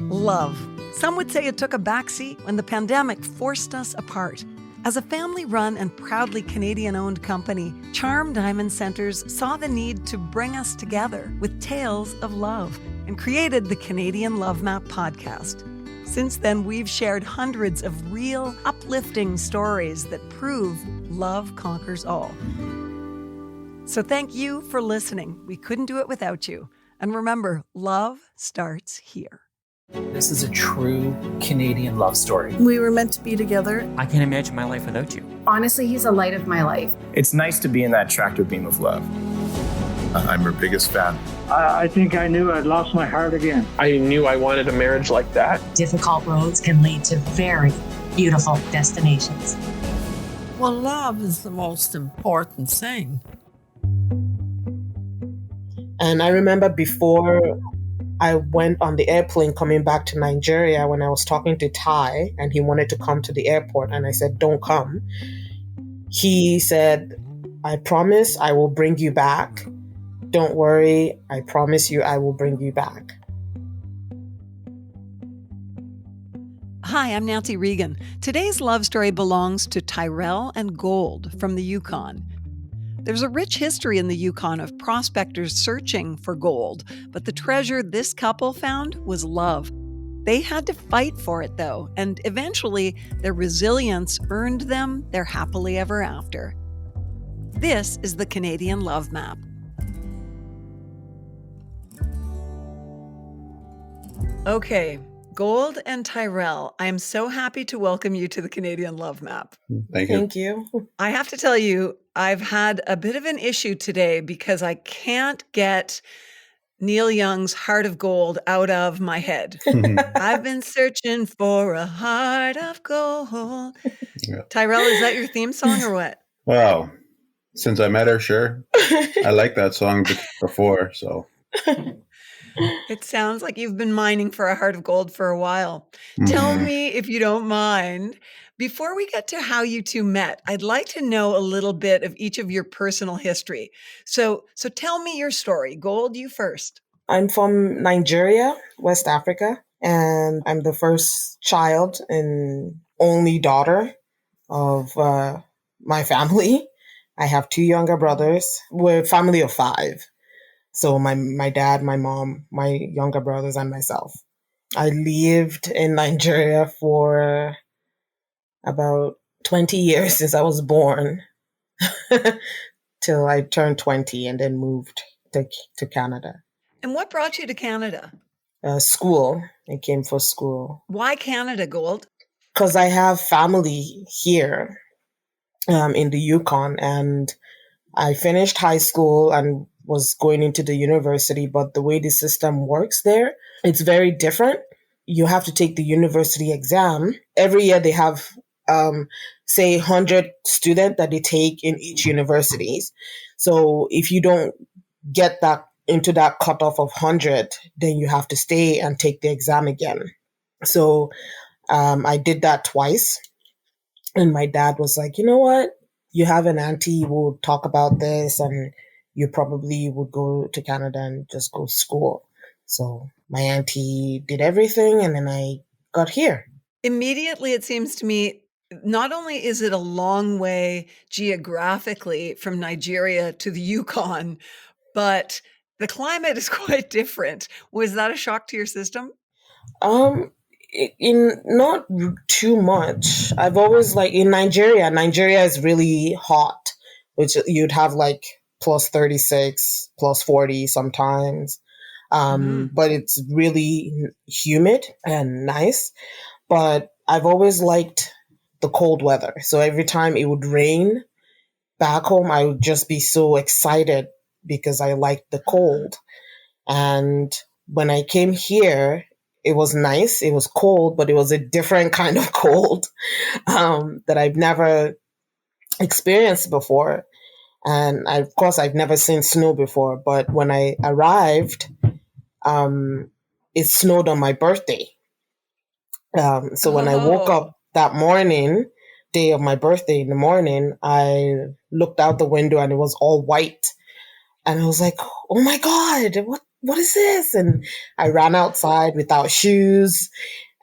Love. Some would say it took a backseat when the pandemic forced us apart. As a family-run and proudly Canadian-owned company, Charm Diamond Centers saw the need to bring us together with tales of love and created the Canadian Love Map podcast. Since then, we've shared hundreds of real, uplifting stories that prove love conquers all. So thank you for listening. We couldn't do it without you. And remember, love starts here. This is a true Canadian love story. We were meant to be together. I can't imagine my life without you. Honestly, he's the light of my life. It's nice to be in that tractor beam of love. I'm her biggest fan. I think I knew I'd lost my heart again. I knew I wanted a marriage like that. Difficult roads can lead to very beautiful destinations. Well, love is the most important thing. And I remember before I went on the airplane coming back to Nigeria, when I was talking to Ty and he wanted to come to the airport and I said, don't come. He said, I promise I will bring you back. Don't worry. I promise you I will bring you back. Hi, I'm Nancy Regan. Today's love story belongs to Tyrell and Gold from the Yukon. There's a rich history in the Yukon of prospectors searching for gold, but the treasure this couple found was love. They had to fight for it, though, and eventually their resilience earned them their happily ever after. This is the Canadian Love Map. Okay, Gold and Tyrell, I am so happy to welcome you to the Canadian Love Map. Thank you. Thank you. I have to tell you, I've had a bit of an issue today because I can't get Neil Young's Heart of Gold out of my head. I've been searching for a heart of gold. Yeah. Tyrell, is that your theme song or what? Wow. Since I met her, sure. I like that song before, so. It sounds like you've been mining for a heart of gold for a while. Tell me, if you don't mind, before we get to how you two met, I'd like to know a little bit of each of your personal history. So tell me your story. Gold, you first. I'm from Nigeria, West Africa, and I'm the first child and only daughter of my family. I have two younger brothers. We're a family of five. So my dad, my mom, my younger brothers, and myself. I lived in Nigeria for about 20 years since I was born till I turned 20 and then moved to Canada. And what brought you to Canada? School. I came for school. Why Canada, Gold? Because I have family here in the Yukon, and I finished high school and was going into the university, but the way the system works there, it's very different. You have to take the university exam. Every year they have, say, 100 students that they take in each university. So if you don't get that into that cutoff of 100, then you have to stay and take the exam again. So I did that twice. And my dad was like, you know what? You have an auntie who will talk about this, and you probably would go to Canada and just go to school. So my auntie did everything, and then I got here. Immediately, it seems to me, not only is it a long way geographically from Nigeria to the Yukon, but the climate is quite different. Was that a shock to your system? In not too much. I've always in Nigeria is really hot, which you'd have plus 36, plus 40 sometimes. But it's really humid and nice. But I've always liked the cold weather. So every time it would rain back home, I would just be so excited because I liked the cold. And when I came here, it was nice. It was cold, but it was a different kind of cold that I've never experienced before. And of course, I've never seen snow before. But when I arrived, it snowed on my birthday. So when I woke up that morning, day of my birthday in the morning, I looked out the window and it was all white. And I was like, oh my God, what is this? And I ran outside without shoes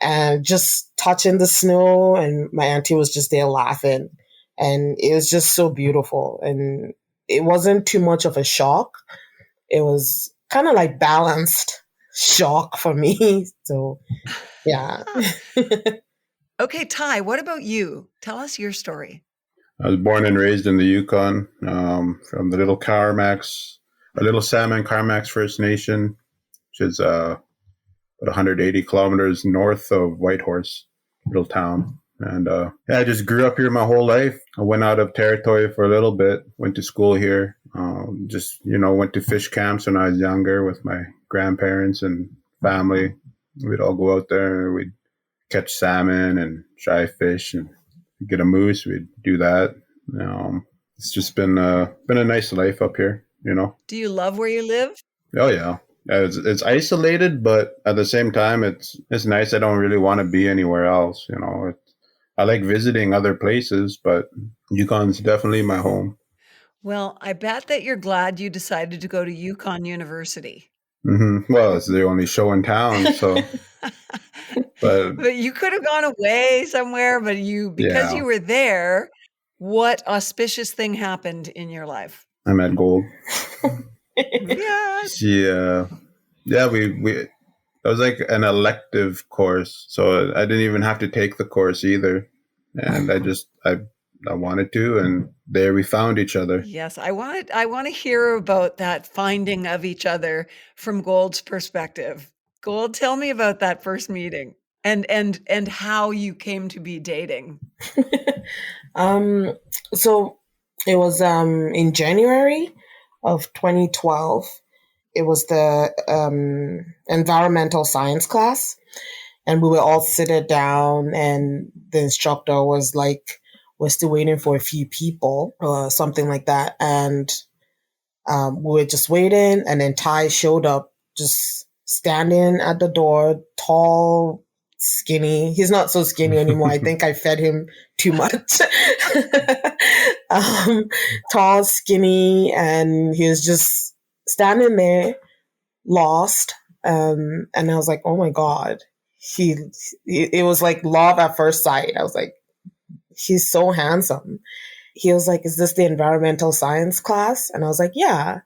and just touching the snow. And my auntie was just there laughing. And it was just so beautiful. And it wasn't too much of a shock. It was kind of like balanced shock for me. So, yeah. Okay, Ty, what about you? Tell us your story. I was born and raised in the Yukon, from the little Salmon Carmax First Nation, which is about 180 kilometers north of Whitehorse, little town. And I just grew up here my whole life. I went out of territory for a little bit, went to school here, went to fish camps when I was younger with my grandparents and family. We'd all go out there, we'd catch salmon and dry fish and get a moose. We'd do that. It's just been a nice life up here, Do you love where you live? Oh yeah. It's isolated, but at the same time, it's nice. I don't really want to be anywhere else. I like visiting other places, but Yukon's definitely my home. Well, I bet that you're glad you decided to go to Yukon University. Mm-hmm. Well, it's the only show in town, so. But you could have gone away somewhere, but because you were there, what auspicious thing happened in your life? I met Gold. Yeah. Yeah, we that was like an elective course, so I didn't even have to take the course either, and I wanted to, and there we found each other. Yes, I want to hear about that finding of each other from Gold's perspective. Gold, tell me about that first meeting and how you came to be dating. So it was in January of 2012. It was the environmental science class, and we were all seated down, and the instructor was like, we're still waiting for a few people or something like that. And we were just waiting, and then Ty showed up, just standing at the door, tall, skinny. He's not so skinny anymore. I think I fed him too much. Tall, skinny, and he was just standing there, lost. And I was like, oh my God. It was like love at first sight. I was like, he's so handsome. He was like, is this the environmental science class? And I was like, yeah.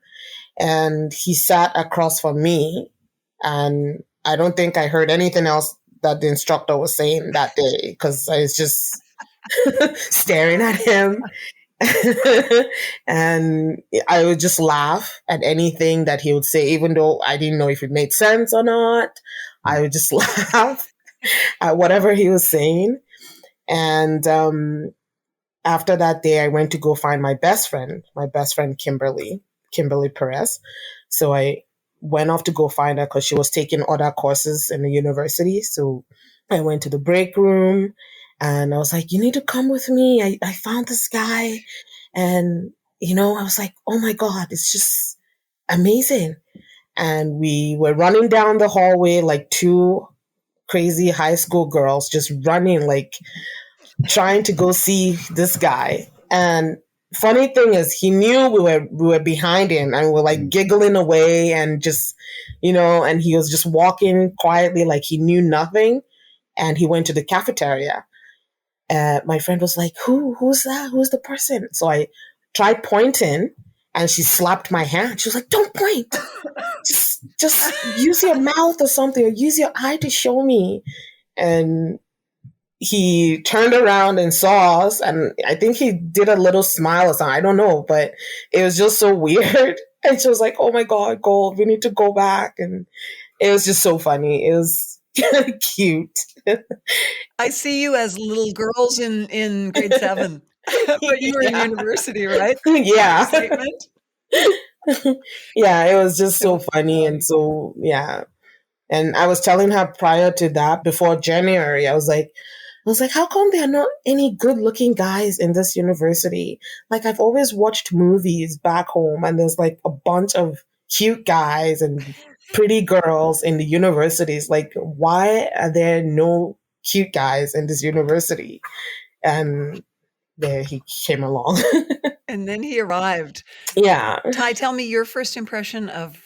And he sat across from me, and I don't think I heard anything else that the instructor was saying that day, because I was just staring at him. And I would just laugh at anything that he would say, even though I didn't know if it made sense or not. I would just laugh at whatever he was saying. And after that day, I went to go find my best friend, Kimberly Perez. So I went off to go find her because she was taking other courses in the university. So I went to the break room, and I was like, you need to come with me. I found this guy. And, I was like, oh my God, it's just amazing. And we were running down the hallway like two crazy high school girls, just running, like trying to go see this guy. And funny thing is, he knew we were behind him, and we were like giggling away and just, and he was just walking quietly like he knew nothing. And he went to the cafeteria. My friend was like, who's that? Who's the person? So I tried pointing, and she slapped my hand. She was like, don't point. Just use your mouth or something, or use your eye to show me. And he turned around and saw us, and I think he did a little smile or something. I don't know, but it was just so weird. And she was like, oh my God, Gold, we need to go back. And it was just so funny. It was cute. I see you as little girls in grade 7, but you were in university, right? Yeah. Excitement. Yeah, it was just so funny. And so, yeah. And I was telling her prior to that, before January, I was like, how come there are not any good looking guys in this university? Like, I've always watched movies back home, and there's like a bunch of cute guys and pretty girls in the universities. Like, why are there no cute guys in this university? And there he came along. And then he arrived. Yeah. Ty, tell me your first impression of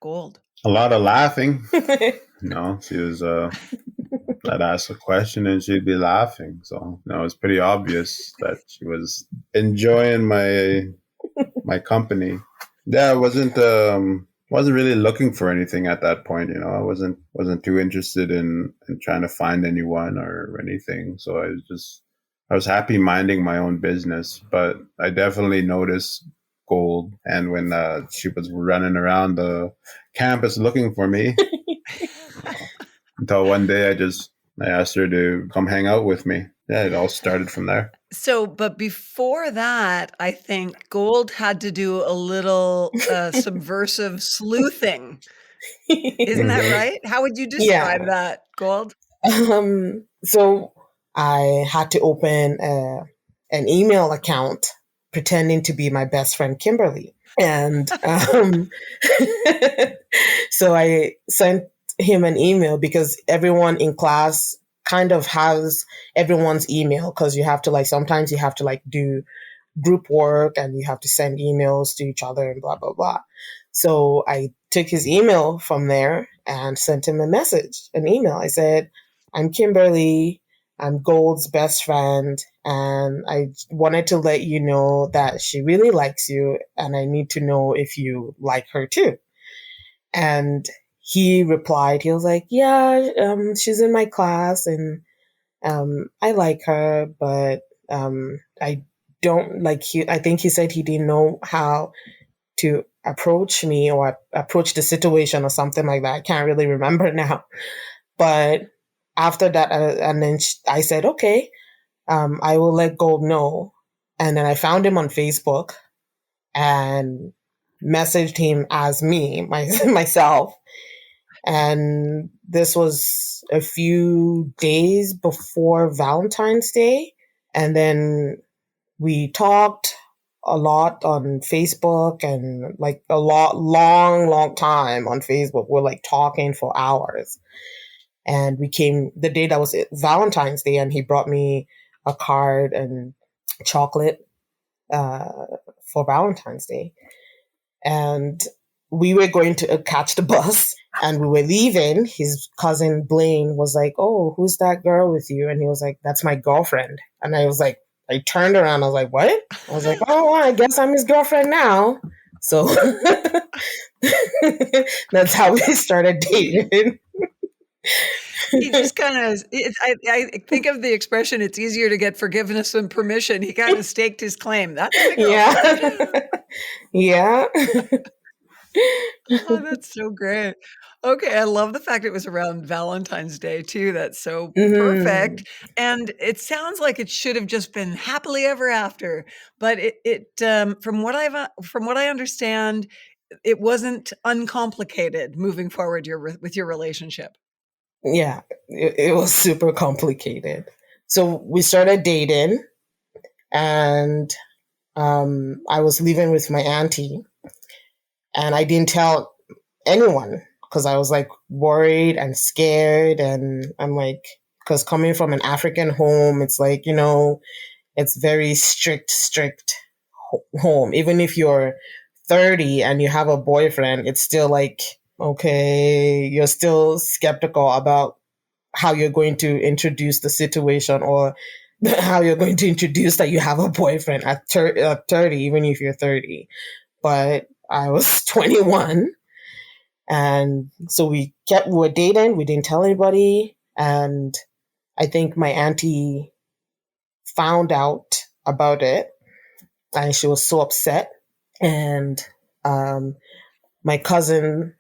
Gold? A lot of laughing. She was, I'd ask a question and she'd be laughing. So, it was pretty obvious that she was enjoying my company. Yeah, I wasn't really looking for anything at that point. I wasn't too interested in trying to find anyone or anything. So I was happy minding my own business, but I definitely noticed Gold. And when she was running around the campus looking for me, until one day I asked her to come hang out with me. Yeah, it all started from there. So, but before that, I think Gold had to do a little subversive sleuthing. Isn't that right? How would you describe that, Gold? So I had to open an email account pretending to be my best friend, Kimberly. And so I sent him an email because everyone in class kind of has everyone's email, because you have to sometimes you have to do group work and you have to send emails to each other and blah, blah, blah. So I took his email from there and sent him an email. I said, I'm Kimberly. I'm Gold's best friend. And I wanted to let you know that she really likes you. And I need to know if you like her too. And he replied, he was like, yeah, she's in my class and I like her, but I don't I think he said he didn't know how to approach me or approach the situation or something like that. I can't really remember now. But after that, and then I said, okay, I will let Gold know. And then I found him on Facebook and messaged him as myself. And this was a few days before Valentine's Day. And then we talked a lot on Facebook and long time on Facebook. We're talking for hours. And we came the day that was Valentine's Day, and he brought me a card and chocolate for Valentine's Day. And we were going to catch the bus and we were leaving. His cousin Blaine was like, oh, who's that girl with you? And he was like, that's my girlfriend. And I was like, I turned around. I was like, what? I was like, oh, well, I guess I'm his girlfriend now. So that's how we started dating. He just kind of, I think of the expression, it's easier to get forgiveness than permission. He kind of staked his claim. That's my girlfriend. Yeah. Oh, that's so great. Okay, I love the fact it was around Valentine's Day too. That's so perfect. And it sounds like it should have just been happily ever after, but from what I understand, it wasn't uncomplicated moving forward with your relationship. Yeah, it was super complicated. So we started dating, and I was living with my auntie, and I didn't tell anyone because I was worried and scared. And I'm because coming from an African home, it's it's very strict home. Even if you're 30 and you have a boyfriend, it's still okay, you're still skeptical about how you're going to introduce the situation or how you're going to introduce that you have a boyfriend at 30, even if you're 30. But I was 21. And so we were dating. We didn't tell anybody. And I think my auntie found out about it and she was so upset. And my cousin,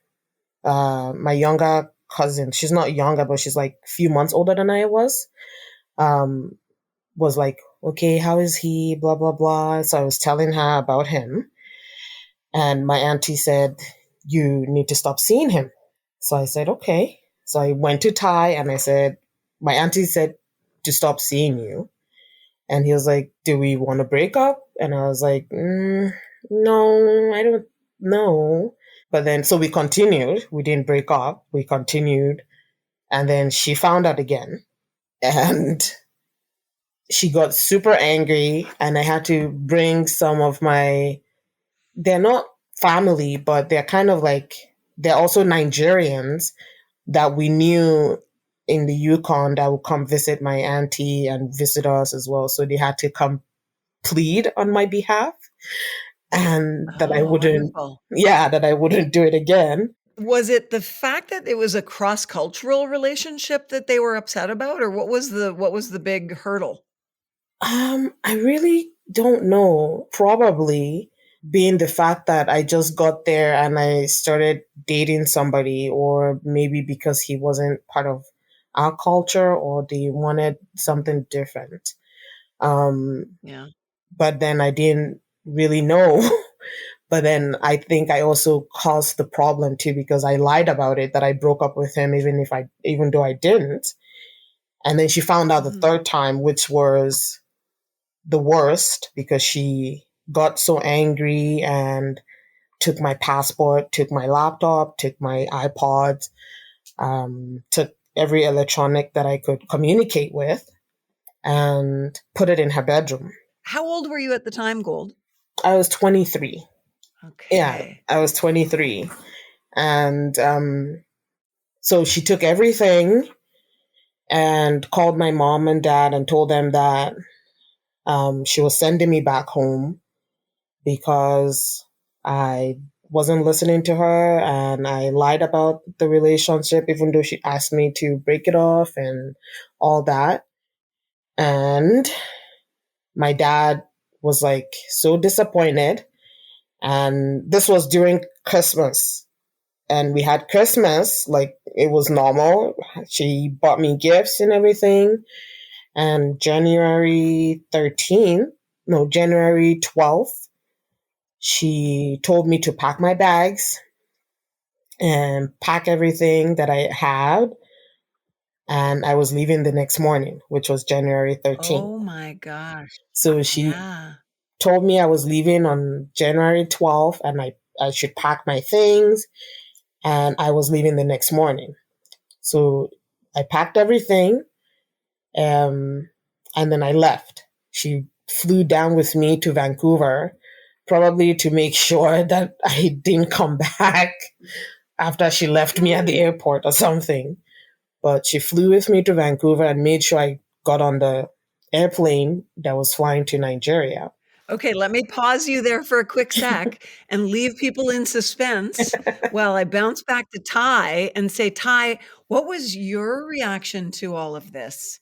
my younger cousin, she's not younger, but she's a few months older than I was like, okay, how is he? Blah, blah, blah. So I was telling her about him. And my auntie said, you need to stop seeing him. So I said, okay. So I went to Ty and I said, my auntie said to stop seeing you. And he was like, do we want to break up? And I was like, no, I don't know. But then, so we continued. We didn't break up. We continued. And then she found out again. And she got super angry. And I had to bring some of they're not family, but they're kind of there are also Nigerians that we knew in the Yukon that would come visit my auntie and visit us as well. So they had to come plead on my behalf, and that I wouldn't, wonderful. that I wouldn't do it again. Was it the fact that it was a cross-cultural relationship that they were upset about, or what was the big hurdle? I really don't know. Probably being the fact that I just got there and I started dating somebody, or maybe because he wasn't part of our culture or they wanted something different. Yeah. But then I didn't really know. But then I think I also caused the problem too, because I lied about it, that I broke up with him, even though I didn't. And then she found out the third time, which was the worst, because she got so angry and took my passport, took my laptop, took my iPod, took every electronic that I could communicate with, and put it in her bedroom. How old were you at the time, Gold? I was 23. Okay. Yeah, I was 23. And so she took everything and called my mom and dad and told them that she was sending me back home because I wasn't listening to her and I lied about the relationship, even though she asked me to break it off and all that. And my dad was like so disappointed. And this was during Christmas. And we had Christmas, like it was normal. She bought me gifts and everything. And January 12th, she told me to pack my bags and pack everything that I had. And I was leaving the next morning, which was January 13th. Oh my gosh. So she told me I was leaving on January 12th and I should pack my things, and I was leaving the next morning. So I packed everything, and then I left. She flew down with me to Vancouver, probably to make sure that I didn't come back after she left me at the airport or something. But she flew with me to Vancouver and made sure I got on the airplane that was flying to Nigeria. Okay, let me pause you there for a quick sec and leave people in suspense while I bounce back to Ty and say, Ty, what was your reaction to all of this?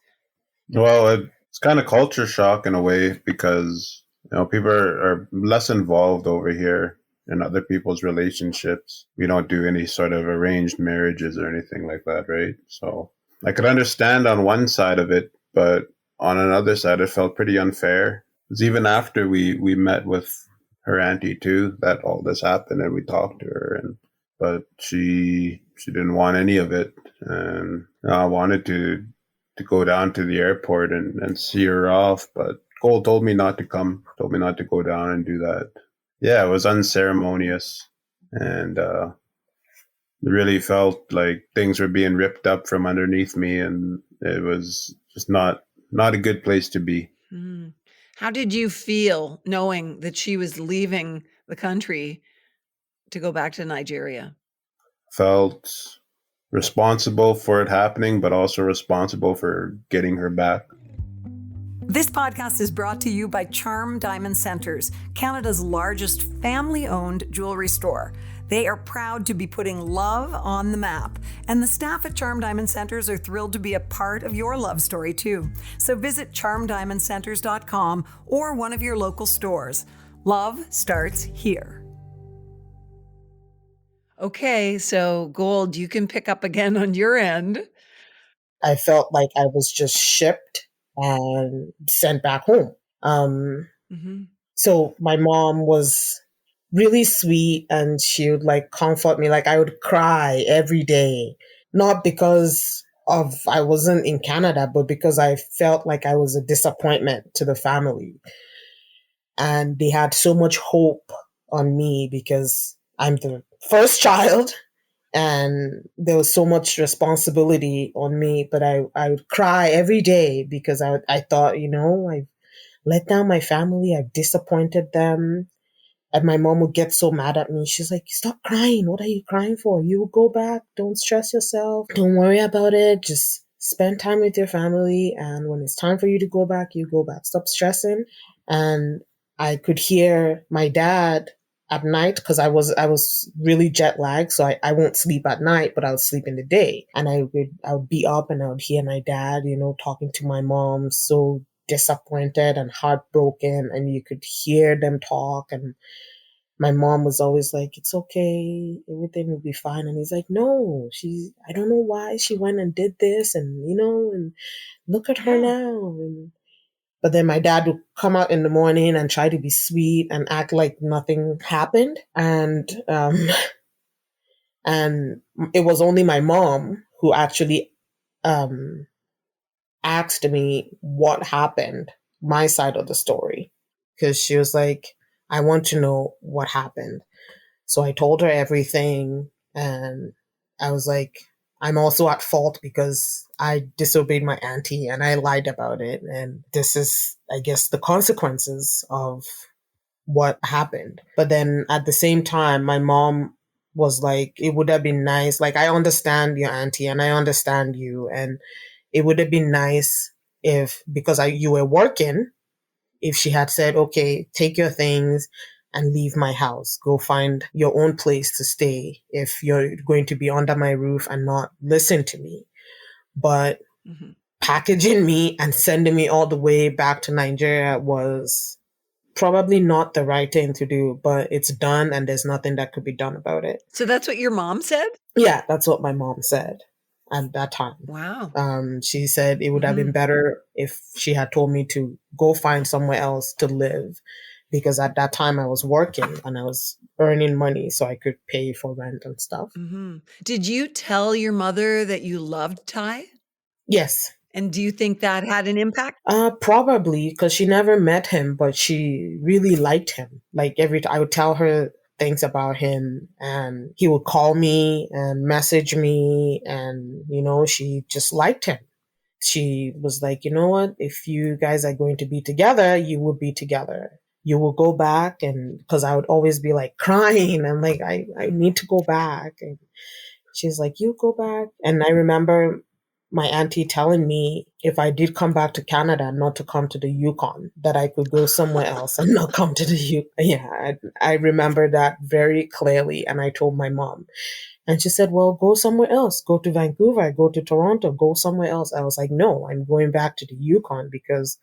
Well, it's kind of culture shock in a way, because people are less involved over here in other people's relationships. We don't do any sort of arranged marriages or anything like that, right? So I could understand on one side of it, but on another side, it felt pretty unfair. Because even after we met with her auntie too, that all this happened, and we talked to her, but she didn't want any of it, and I wanted to go down to the airport and see her off, but Cole told me not to go down and do that. Yeah, it was unceremonious, and it really felt like things were being ripped up from underneath me, and it was just not a good place to be. Mm. How did you feel knowing that she was leaving the country to go back to Nigeria? Felt responsible for it happening, but also responsible for getting her back. This podcast is brought to you by Charm Diamond Centers, Canada's largest family-owned jewelry store. They are proud to be putting love on the map, and the staff at Charm Diamond Centers are thrilled to be a part of your love story too. So visit charmdiamondcenters.com or one of your local stores. Love starts here. Okay, so Gold, you can pick up again on your end. I felt like I was just shipped and sent back home. So my mom was really sweet, and she would like comfort me. Like I would cry every day, not because of I wasn't in Canada, but because I felt like I was a disappointment to the family. And they had so much hope on me because I'm the first child. And there was so much responsibility on me, but I would cry every day because I thought, I've let down my family. I've disappointed them. And my mom would get so mad at me. She's like, stop crying. What are you crying for? You will go back. Don't stress yourself. Don't worry about it. Just spend time with your family. And when it's time for you to go back, you go back. Stop stressing. And I could hear my dad at night because I was really jet lagged. So I won't sleep at night, but I would sleep in the day. And I would be up and I would hear my dad, talking to my mom, so disappointed and heartbroken. And you could hear them talk, and my mom was always like, it's okay, everything will be fine. And he's like, no, I don't know why she went and did this, and, and look at her now. But then my dad would come out in the morning and try to be sweet and act like nothing happened. And, and it was only my mom who actually, asked me what happened, my side of the story. Because she was like, I want to know what happened. So I told her everything, and I was like, I'm also at fault because I disobeyed my auntie and I lied about it. And this is, I guess, the consequences of what happened. But then at the same time, my mom was like, it would have been nice. Like, I understand your auntie and I understand you. And it would have been nice if, because you were working, if she had said, okay, take your things and leave my house. Go find your own place to stay if you're going to be under my roof and not listen to me. But packaging me and sending me all the way back to Nigeria was probably not the right thing to do, but it's done and there's nothing that could be done about it. So that's what your mom said? Yeah, that's what my mom said at that time. Wow. She said it would have been better if she had told me to go find somewhere else to live, because at that time I was working and I was earning money so I could pay for rent and stuff. Did you tell your mother that you loved Ty? Yes. And do you think that had an impact? Probably, because she never met him, but she really liked him. Like I would tell her things about him, and he would call me and message me, and, she just liked him. She was like, you know what, if you guys are going to be together, you will be together. You will go back. And because I would always be like crying and like, I need to go back. And she's like, you go back. And I remember my auntie telling me if I did come back to Canada, not to come to the Yukon, that I could go somewhere else and not come to the Yukon. Yeah, I remember that very clearly. And I told my mom. And she said, well, go somewhere else. Go to Vancouver, go to Toronto, go somewhere else. I was like, no, I'm going back to the Yukon because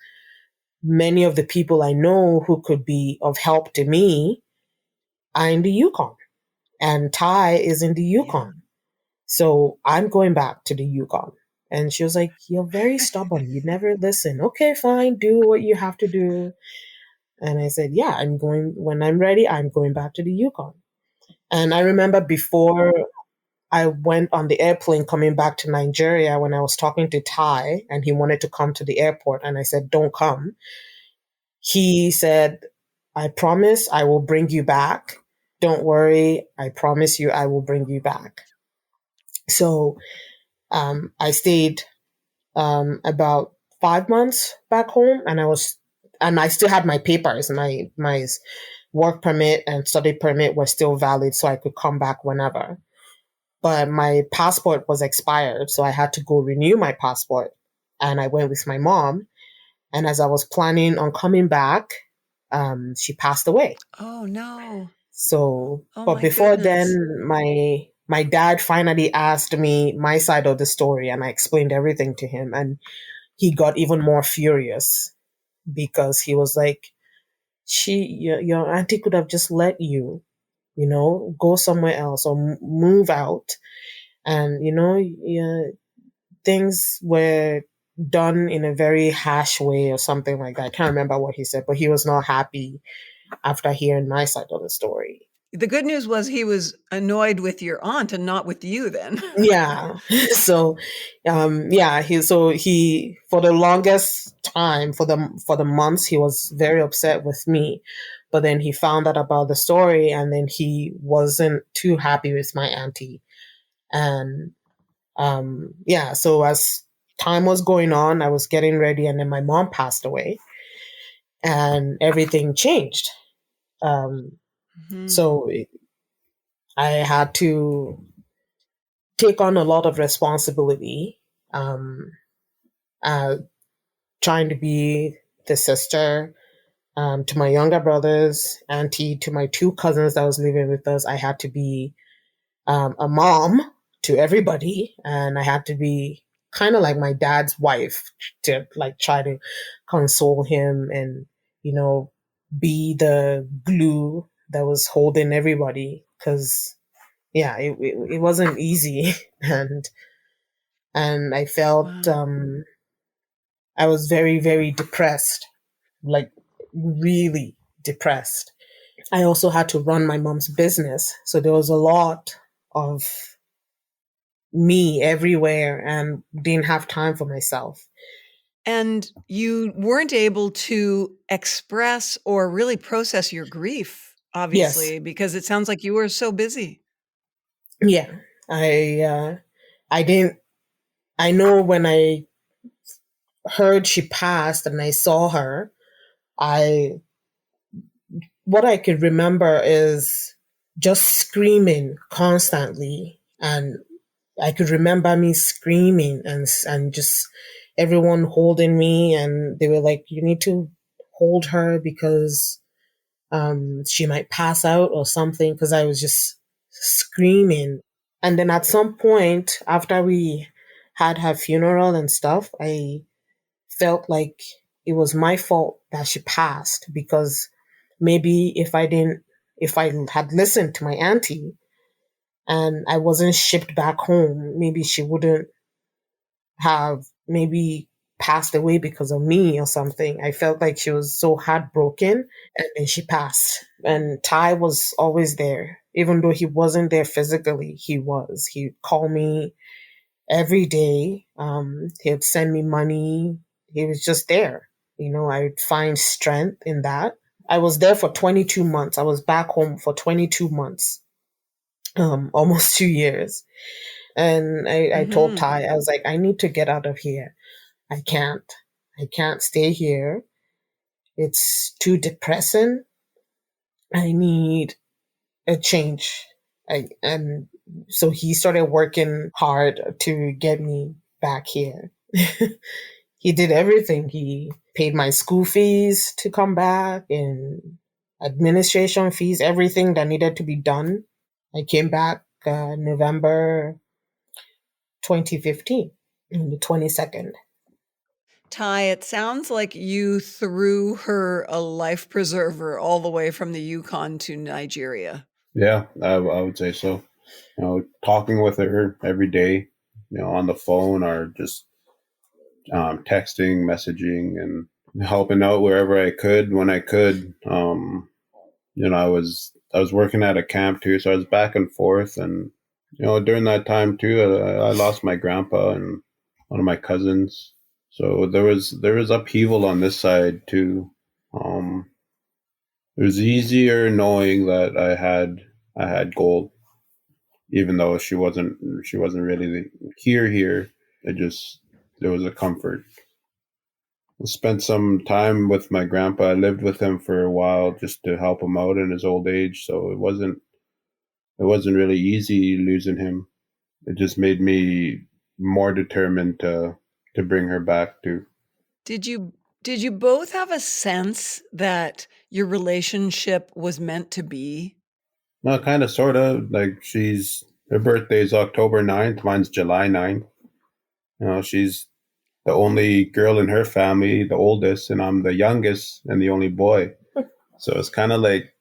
many of the people I know who could be of help to me are in the Yukon. And Ty is in the Yukon. Yeah. So I'm going back to the Yukon. And she was like, you're very stubborn. You never listen. Okay, fine. Do what you have to do. And I said, yeah, when I'm ready, I'm going back to the Yukon. And I remember before I went on the airplane coming back to Nigeria, when I was talking to Ty and he wanted to come to the airport, and I said, don't come. He said, I promise I will bring you back. Don't worry. I promise you I will bring you back. So I stayed about 5 months back home, and I still had my papers. My work permit and study permit were still valid, so I could come back whenever. But my passport was expired, so I had to go renew my passport. And I went with my mom. And as I was planning on coming back, she passed away. Oh, no. So, but before then, my dad finally asked me my side of the story, and I explained everything to him. And he got even more furious because he was like, your auntie could have just let you, go somewhere else or move out. And, things were done in a very harsh way or something like that. I can't remember what he said, but he was not happy after hearing my side of the story. The good news was he was annoyed with your aunt and not with you then. Yeah. So, he for the longest time, for the months, he was very upset with me. But then he found out about the story, and then he wasn't too happy with my auntie. And so as time was going on, I was getting ready, and then my mom passed away, and everything changed. Mhm. So I had to take on a lot of responsibility, um, uh, trying to be the sister to my younger brothers, auntie, to my two cousins that was living with us. I had to be a mom to everybody, and I had to be kind of like my dad's wife to like try to console him and you know be the glue that was holding everybody because yeah it wasn't easy and I felt Wow. I was very very depressed, like really depressed. I also had to run my mom's business, so there was a lot of me everywhere and didn't have time for myself. And you weren't able to express or really process your grief, Yes, obviously, because it sounds like you were so busy. yeah. I didn't I know when I heard she passed and I saw her, I what I could remember is just screaming constantly, and I could remember me screaming and just everyone holding me, and they were like, "You need to hold her because she might pass out or something." Because I was just screaming, and then at some point after we had her funeral and stuff, I felt like it was my fault that she passed because maybe if I had listened to my auntie and I wasn't shipped back home, maybe she wouldn't have maybe passed away because of me or something. I felt like she was so heartbroken and then she passed. And Ty was always there. Even though he wasn't there physically, he was. He'd call me every day. He'd send me money. He was just there. You know, I would find strength in that. I was there for 22 months. I was back home for 22 months, almost 2 years. And I told Mhm. Ty, I was like, I need to get out of here. I can't. I can't stay here. It's too depressing. I need a change. And so he started working hard to get me back here. He did everything. He paid my school fees to come back and administration fees, everything that needed to be done. I came back November 2015, on the 22nd. Ty, it sounds like you threw her a life preserver all the way from the Yukon to Nigeria. Yeah, I would say so. Talking with her every day, on the phone or just texting, messaging, and helping out wherever I could when I could. I was working at a camp too, so I was back and forth, and during that time too, I lost my grandpa and one of my cousins. So there was upheaval on this side too. Um, it was easier knowing that I had gold, even though she wasn't really here. It just there was a comfort. I spent some time with my grandpa. I lived with him for a while just to help him out in his old age. So it wasn't really easy losing him. It just made me more determined to bring her back too. Did you both have a sense that your relationship was meant to be? Well, kind of, sort of. Like her birthday's October 9th, mine's July 9th. She's the only girl in her family, the oldest, and I'm the youngest and the only boy. So it's kind of like,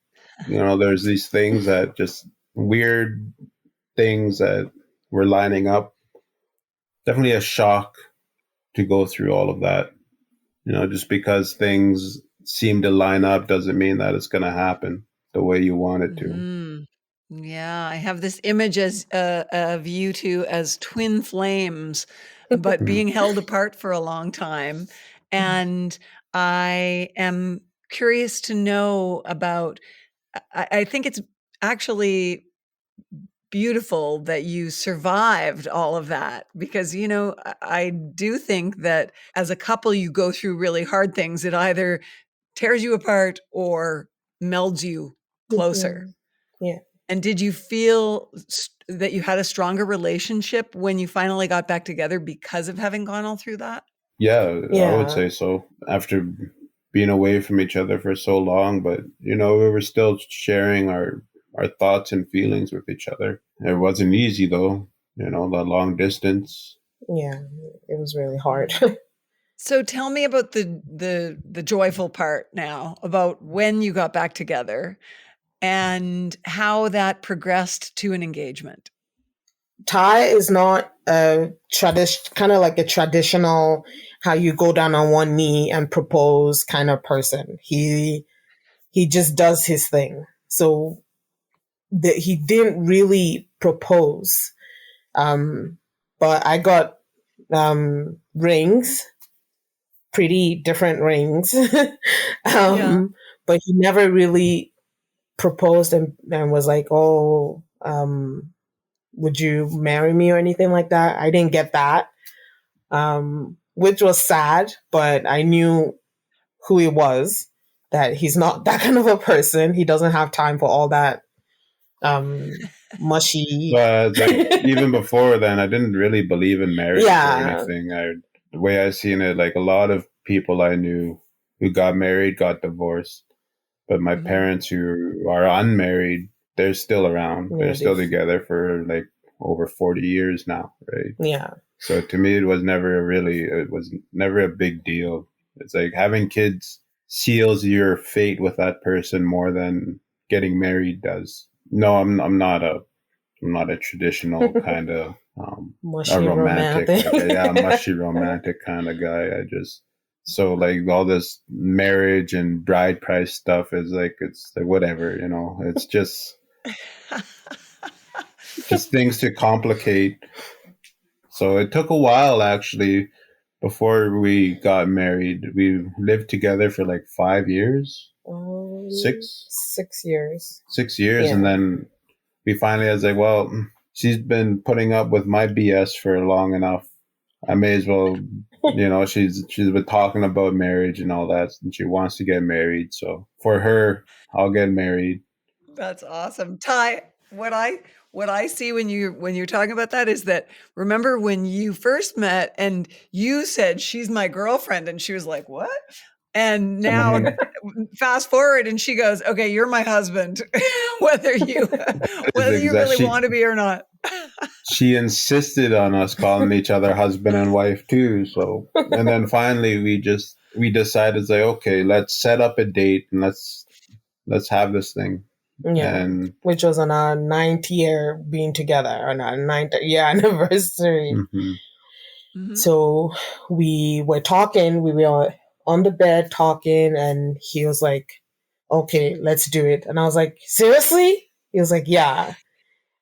there's these things that just weird things that were lining up. Definitely a shock to go through all of that. Just because things seem to line up doesn't mean that it's going to happen the way you want it to. Mhm. Yeah, I have this image of you two as twin flames, but being held apart for a long time. And I am curious to know about, I think it's actually beautiful that you survived all of that because, I do think that as a couple, you go through really hard things. It either tears you apart or melds you closer. Yeah. And did you feel that you had a stronger relationship when you finally got back together because of having gone all through that? Yeah, I would Yeah. say so. After being away from each other for so long, but we were still sharing our thoughts and feelings with each other. It wasn't easy though, the long distance. Yeah, it was really hard. So tell me about the joyful part now, about when you got back together and how that progressed to an engagement. Ty is not a kind of like a traditional, how you go down on one knee and propose kind of person. He just does his thing. So he didn't really propose. But I got rings, pretty different rings. But he never really proposed and was like, oh, would you marry me or anything like that? I didn't get that, which was sad, but I knew who he was, that he's not that kind of a person. He doesn't have time for all that mushy. But even before then, I didn't really believe in marriage or anything. The way I seen it, like a lot of people I knew who got married got divorced, but my parents who are unmarried, they're still around. Yeah, they're still together for like over 40 years now, right? Yeah. So to me, it was never a big deal. It's like having kids seals your fate with that person more than getting married does. No, I'm not a traditional kind of mushy a romantic. mushy romantic kind of guy. So like all this marriage and bride price stuff is like, it's like whatever, it's just things to complicate. So it took a while actually before we got married. We lived together for like 5 years. 6 years. 6 years. Yeah. And then we finally was like, well, she's been putting up with my BS for long enough. I may as well, she's been talking about marriage and all that, and she wants to get married. So for her, I'll get married. That's awesome. Ty, what I see when you're talking about that is that, remember when you first met and you said, she's my girlfriend, and she was like, what? And now fast forward and she goes, okay, you're my husband, whether you really want to be or not. She insisted on us calling each other husband and wife too. So, and then finally we decided, like, okay, let's set up a date and let's have this thing. Yeah. And which was on our 9th year being together, on our 9th year anniversary. Mm-hmm. Mm-hmm. So we were talking, we were on the bed talking, and he was like, okay, let's do it. And I was like, seriously? He was like, yeah.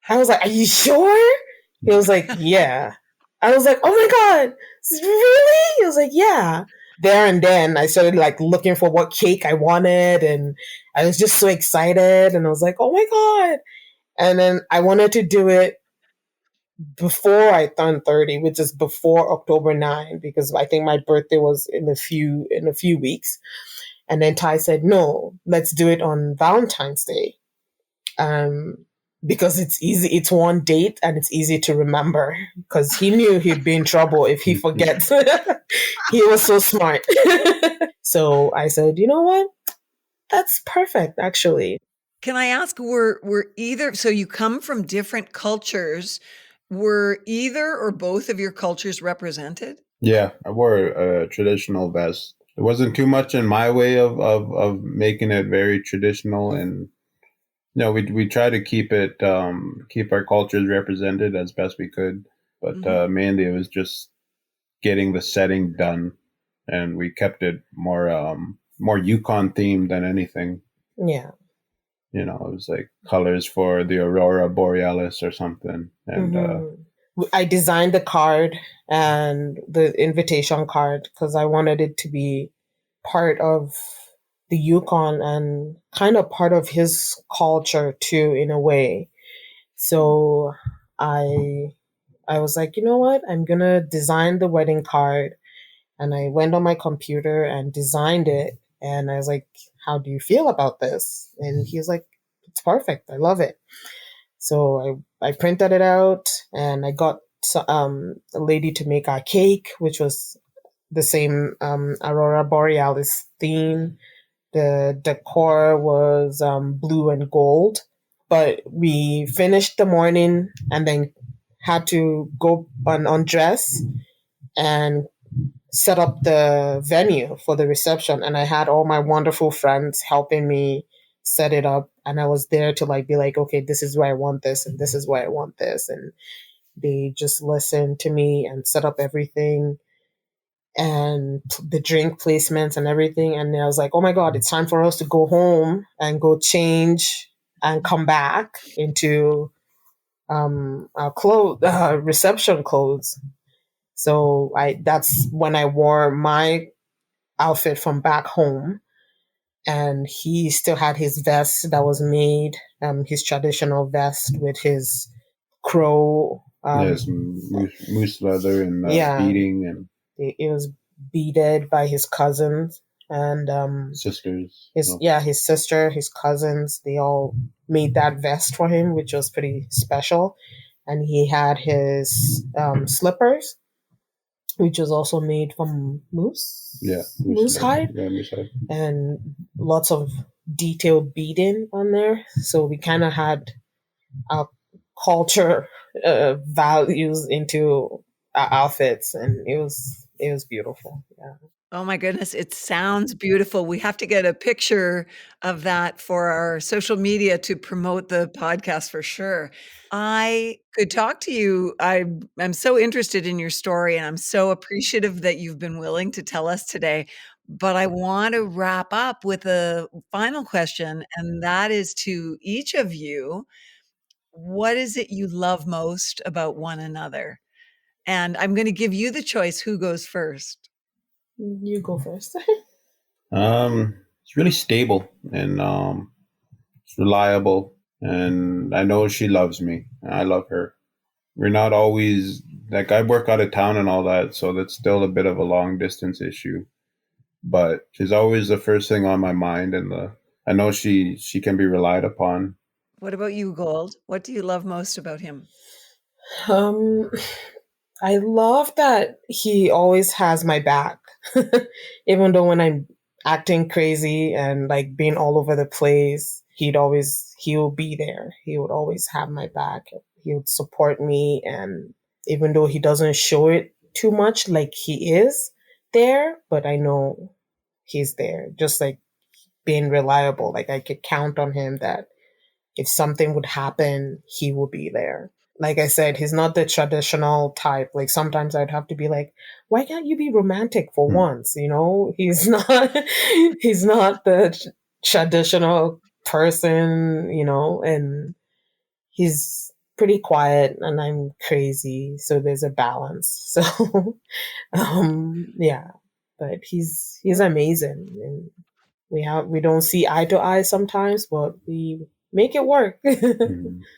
I was like, are you sure? He was like, yeah. I was like, oh my God, really? He was like, yeah. There and then I started like looking for what cake I wanted, and I was just so excited, and I was like, oh my God. And then I wanted to do it before I turned 30, which is before October 9, because I think my birthday was in a few weeks. And then Ty said, no, let's do it on Valentine's Day. Because it's easy, it's one date and it's easy to remember, because he knew he'd be in trouble if he forgets. He was so smart. So I said, you know what? That's perfect, actually. Can I ask, were either, so you come from different cultures, were either or both of your cultures represented? Yeah, I wore a traditional vest. It wasn't too much in my way of making it very traditional, and we try to keep our cultures represented as best we could, but mainly it was just getting the setting done, and we kept it more Yukon themed than anything. Yeah. It was like colors for the Aurora Borealis or something. And I designed the card and the invitation card because I wanted it to be part of the Yukon and kind of part of his culture too, in a way. So I was like, you know what? I'm going to design the wedding card. And I went on my computer and designed it. And I was like, how do you feel about this? And he was like, it's perfect. I love it. So I printed it out, and I got a lady to make our cake, which was the same Aurora Borealis theme. The decor was blue and gold. But we finished the morning and then had to go undress and set up the venue for the reception. And I had all my wonderful friends helping me set it up. And I was there to like be like, okay, this is where I want this and this is where I want this. And they just listened to me and set up everything and the drink placements and everything. And I was like, oh my God, it's time for us to go home and go change and come back into our reception clothes. So that's when I wore my outfit from back home, and he still had his vest that was made, his traditional vest with his crow. Yes, moose leather and beading, and it was beaded by his cousins and sisters. His sister, his cousins, they all made that vest for him, which was pretty special. And he had his slippers, which was also made from moose hide. Yeah, moose hide. And lots of detailed beading on there. So we kind of had our culture values into our outfits, and it was beautiful. Yeah. Oh my goodness, it sounds beautiful. We have to get a picture of that for our social media to promote the podcast for sure. I could talk to you. I'm so interested in your story, and I'm so appreciative that you've been willing to tell us today. But I want to wrap up with a final question, and that is to each of you. What is it you love most about one another? And I'm going to give you the choice who goes first. You go first. It's really stable and it's reliable, and I know she loves me. I love her. We're not always like, I work out of town and all that, so that's still a bit of a long distance issue. But she's always the first thing on my mind, and I know she can be relied upon. What about you, Gold? What do you love most about him? I love that he always has my back. Even though when I'm acting crazy and like being all over the place, he'll be there. He would always have my back. He would support me. And even though he doesn't show it too much, like he is there, but I know he's there. Just like being reliable. Like I could count on him that if something would happen, he will be there. Like I said, he's not the traditional type. Like sometimes I'd have to be like, why can't you be romantic for once? You know, he's not the traditional person, you know, and he's pretty quiet and I'm crazy. So there's a balance. So, yeah, but he's amazing. And we don't see eye to eye sometimes, but we make it work.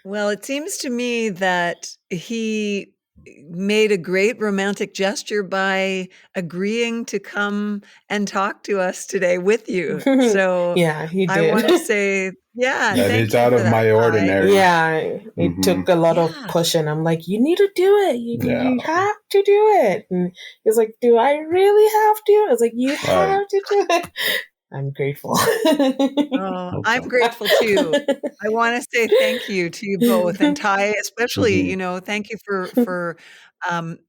Well, it seems to me that he made a great romantic gesture by agreeing to come and talk to us today with you. So yeah, he did. I want to say, thank he's you out for of that, my ordinary. Yeah, it took a lot of pushing. I'm like, you need to do it. You have to do it. And he's like, do I really have to? I was like, you have to do it. I'm grateful. I'm grateful too. I want to say thank you to you both, and Ty especially. You know, thank you for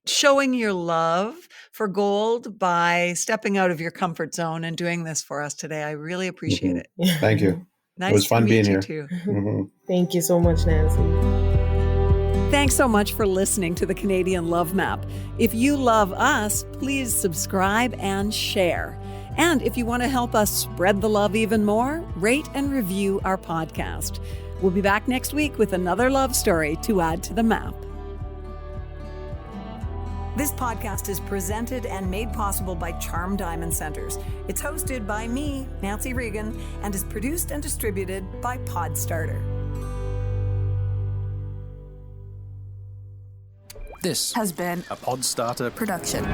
showing your love for Gold by stepping out of your comfort zone and doing this for us today. I really appreciate it. Thank you. Nice it was fun to meet being you here. too. Thank you so much, Nancy. Thanks so much for listening to the Canadian Love Map. If you love us, please subscribe and share. And if you want to help us spread the love even more, rate and review our podcast. We'll be back next week with another love story to add to the map. This podcast is presented and made possible by Charm Diamond Centers. It's hosted by me, Nancy Regan, and is produced and distributed by Podstarter. This has been a Podstarter production.